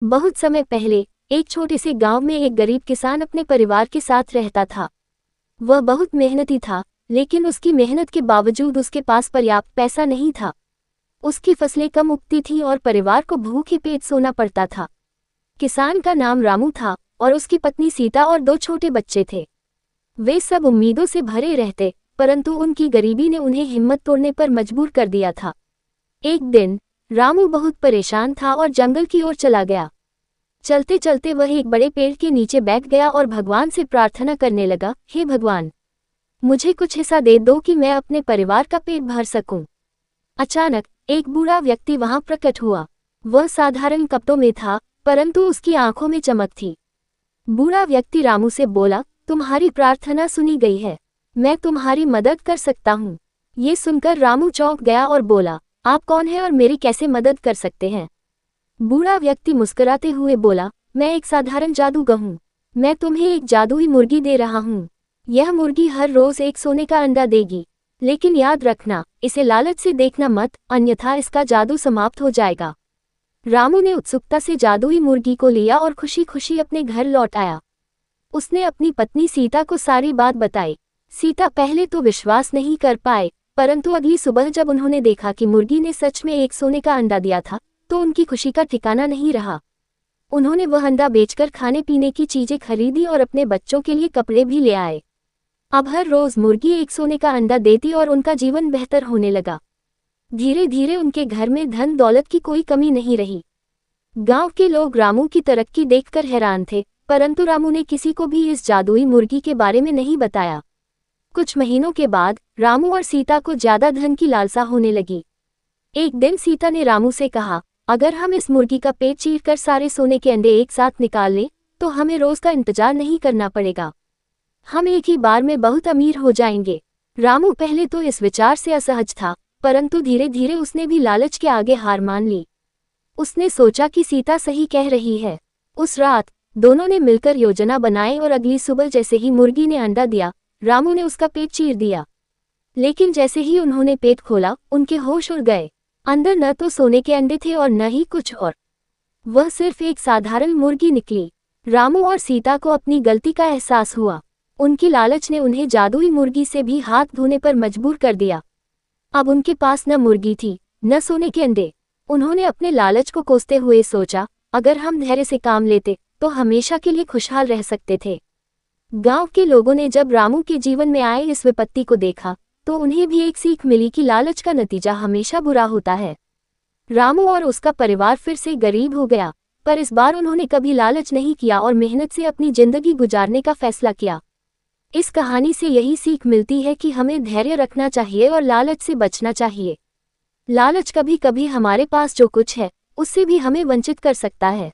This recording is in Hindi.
बहुत समय पहले एक छोटे से गांव में एक गरीब किसान अपने परिवार के साथ रहता था। वह बहुत मेहनती था, लेकिन उसकी मेहनत के बावजूद उसके पास पर्याप्त पैसा नहीं था। उसकी फसलें कम उगती थीं और परिवार को भूखे पेट सोना पड़ता था। किसान का नाम रामू था और उसकी पत्नी सीता और 2 छोटे बच्चे थे। वे सब उम्मीदों से भरे रहते, परंतु उनकी गरीबी ने उन्हें हिम्मत तोड़ने पर मजबूर कर दिया था। एक दिन रामू बहुत परेशान था और जंगल की ओर चला गया। चलते चलते वह एक बड़े पेड़ के नीचे बैठ गया और भगवान से प्रार्थना करने लगा, हे भगवान, मुझे कुछ हिस्सा दे दो कि मैं अपने परिवार का पेट भर सकूं। अचानक एक बूढ़ा व्यक्ति वहां प्रकट हुआ। वह साधारण कपड़ों में था, परंतु उसकी आंखों में चमक थी। बूढ़ा व्यक्ति रामू से बोला, तुम्हारी प्रार्थना सुनी गई है, मैं तुम्हारी मदद कर सकता हूँ। ये सुनकर रामू चौंक गया और बोला, आप कौन हैं और मेरी कैसे मदद कर सकते हैं? बूढ़ा व्यक्ति मुस्कुराते हुए बोला, मैं एक साधारण जादूगर हूँ। मैं तुम्हें एक जादुई मुर्गी दे रहा हूँ। यह मुर्गी हर रोज एक सोने का अंडा देगी, लेकिन याद रखना, इसे लालच से देखना मत, अन्यथा इसका जादू समाप्त हो जाएगा। रामू ने उत्सुकता से जादुई मुर्गी को लिया और खुशी खुशी अपने घर लौट आया। उसने अपनी पत्नी सीता को सारी बात बताई। सीता पहले तो विश्वास नहीं कर पाए, परंतु अगली सुबह जब उन्होंने देखा कि मुर्गी ने सच में एक सोने का अंडा दिया था, तो उनकी खुशी का ठिकाना नहीं रहा। उन्होंने वह अंडा बेचकर खाने पीने की चीजें खरीदी और अपने बच्चों के लिए कपड़े भी ले आए। अब हर रोज मुर्गी एक सोने का अंडा देती और उनका जीवन बेहतर होने लगा। धीरे धीरे उनके घर में धन दौलत की कोई कमी नहीं रही। गांव के लोग रामू की तरक्की देखकर हैरान थे, परंतु रामू ने किसी को भी इस जादुई मुर्गी के बारे में नहीं बताया। कुछ महीनों के बाद रामू और सीता को ज्यादा धन की लालसा होने लगी। एक दिन सीता ने रामू से कहा, अगर हम इस मुर्गी का पेट चीरकर सारे सोने के अंडे एक साथ निकाल लें, तो हमें रोज का इंतजार नहीं करना पड़ेगा। हम एक ही बार में बहुत अमीर हो जाएंगे। रामू पहले तो इस विचार से असहज था, परंतु धीरे धीरे उसने भी लालच के आगे हार मान ली। उसने सोचा कि सीता सही कह रही है। उस रात दोनों ने मिलकर योजना बनाई और अगली सुबह जैसे ही मुर्गी ने अंडा दिया, रामू ने उसका पेट चीर दिया। लेकिन जैसे ही उन्होंने पेट खोला, उनके होश उड़ गए। अंदर न तो सोने के अंडे थे और न ही कुछ और। वह सिर्फ एक साधारण मुर्गी निकली। रामू और सीता को अपनी गलती का एहसास हुआ। उनकी लालच ने उन्हें जादुई मुर्गी से भी हाथ धोने पर मजबूर कर दिया। अब उनके पास न मुर्गी थी, न सोने के अंडे। उन्होंने अपने लालच को कोसते हुए सोचा, अगर हम धैर्य से काम लेते तो हमेशा के लिए खुशहाल रह सकते थे। गांव के लोगों ने जब रामू के जीवन में आए इस विपत्ति को देखा, तो उन्हें भी एक सीख मिली कि लालच का नतीजा हमेशा बुरा होता है। रामू और उसका परिवार फिर से गरीब हो गया, पर इस बार उन्होंने कभी लालच नहीं किया और मेहनत से अपनी जिंदगी गुजारने का फैसला किया। इस कहानी से यही सीख मिलती है कि हमें धैर्य रखना चाहिए और लालच से बचना चाहिए। लालच कभी कभी हमारे पास जो कुछ है, उससे भी हमें वंचित कर सकता है।